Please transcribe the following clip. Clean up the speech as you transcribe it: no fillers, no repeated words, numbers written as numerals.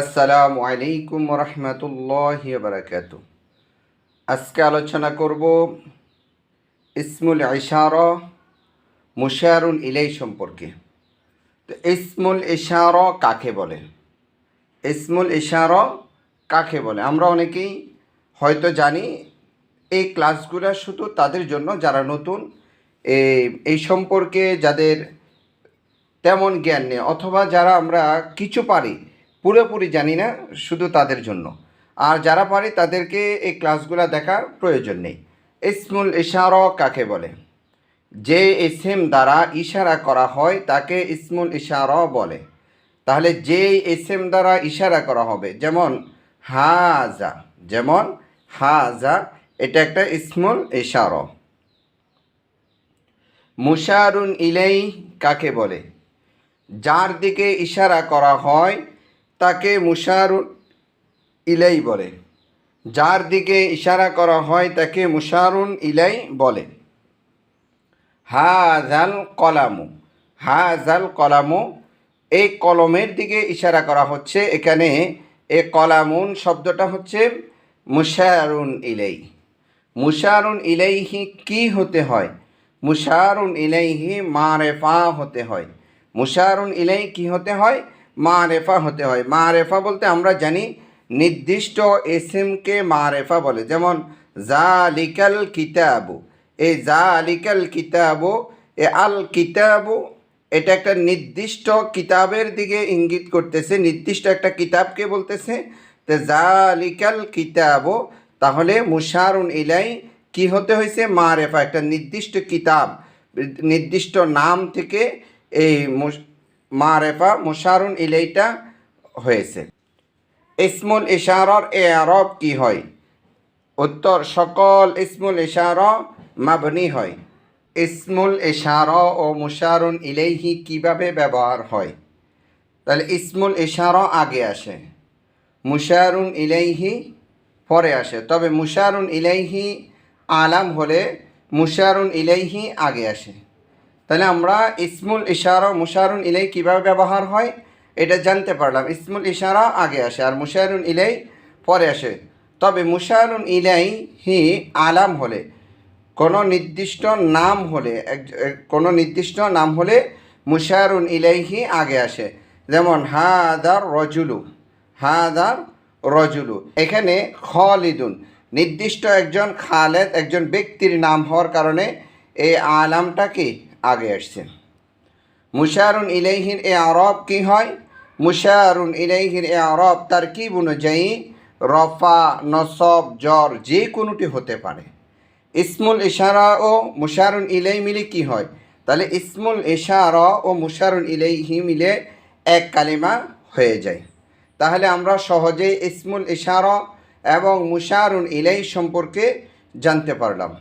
আসসালামু আলাইকুম রহমতুল্লাহি বারাকাতু। আজকে আলোচনা করব ইসমুল ইশারা মুশারুন ইলাই সম্পর্কে। তো ইসমুল ইশারা কাকে বলে? ইসমুল ইশারা কাকে বলে আমরা অনেকেই হয়তো জানি। এই ক্লাসগুলো শুধু তাদের জন্য যারা নতুন, এই সম্পর্কে যাদের তেমন জ্ঞান নেই, অথবা যারা আমরা কিছু পারি পুরোপুরি জানি না, শুধু তাদের জন্য। আর যারা পারি তাদেরকে এই ক্লাসগুলো দেখার প্রয়োজন নেই। ইসমুল ইশারা কাকে বলে? যে ইসম দ্বারা ইশারা করা হয় তাকে ইসমুল ইশারা বলে। তাহলে যে ইসম দ্বারা ইশারা করা হবে, যেমন হাজা, যেমন হাজা, এটা একটা ইসমুল ইশারা। মুশারুন ইলাই কাকে বলে? যার দিকে ইশারা করা হয় তাকে মুশারুন ইলাই বলে। যার দিকে ইশারা করা হয় তাকে মুশারুন ইলাই বলে। হাজাল কলামু, হাজাল কলামু, এই কলমের দিকে ইশারা করা হচ্ছে। এখানে এ কলামুন শব্দটা হচ্ছে মুশারুন ইলাই। মুশারুন ইলাইহি কি হতে হয়? মুশারুন ইলাইহি মারেফা হতে হয়। মুশারুন ইলাই কি হতে হয়? মারেফা হতে হয়। মারেফা বলতে আমরা জানি নির্দিষ্ট ইসমকে মারেফা বলে। যেমন জালিকাল কিতাবু, এই জালিকাল কিতাবু, এ আল কিতাবু, এটা একটা নির্দিষ্ট কিতাবের দিকে ইঙ্গিত করতেছে, নির্দিষ্ট একটা কিতাবকে বলতেছে। তো জালিকাল কিতাবু, তাহলে মুশারুন ইলাই কি হতে হয়েছে? মারেফা, একটা নির্দিষ্ট কিতাব, নির্দিষ্ট নাম থেকে এই মারেফা মুশারুন ইলাইটা হয়েছে। ইসমুল ইশারার ইআরাব কি হয়? উত্তর, সকল ইসমুল ইশারা মাবনি হয়। ইসমুল ইশারা ও মুশারুন ইলাইহি কিভাবে ব্যবহার হয়? তাহলে ইসমুল ইশারা আগে আসে, মুশারুন ইলাইহি পরে আসে। তবে মুশারুন ইলাইহি আলাম হলে মুশারুন ইলাইহি আগে আসে। তাহলে আমরা ইসমুল ইশারা মুশারুন ইলাই কীভাবে ব্যবহার হয় এটা জানতে পারলাম। ইসমুল ইশারা আগে আসে আর মুশারুন ইলাই পরে আসে। তবে মুশারুন ইলাইহি আলাম হলে, কোনো নির্দিষ্ট নাম হলে, কোনো নির্দিষ্ট নাম হলে মুশারুন ইলাইহি আগে আসে। যেমন হাদার রজুলু, হাদার রজুলু, এখানে খালিদুন, নির্দিষ্ট একজন খালেদ, একজন ব্যক্তির নাম হওয়ার কারণে এই আলামটা কি আগে আসছে। মুশারুন ইলাইহির ইআরাব কি হয়? মুশারুন ইলাইহির ইআরাব তারকিব অনুযায়ী রফা, নসব, জর যে কোনোটি হতে পারে। ইসমুল ইশারা ও মুশারুন ইলাই মিলে কি হয়? তাহলে ইসমুল ইশারা ও মুশারুন ইলাইহি মিলে এক কালিমা হয়ে যায়। তাহলে আমরা সহজেই ইসমুল ইশারা এবং মুশারুন ইলাই সম্পর্কে জানতে পারলাম।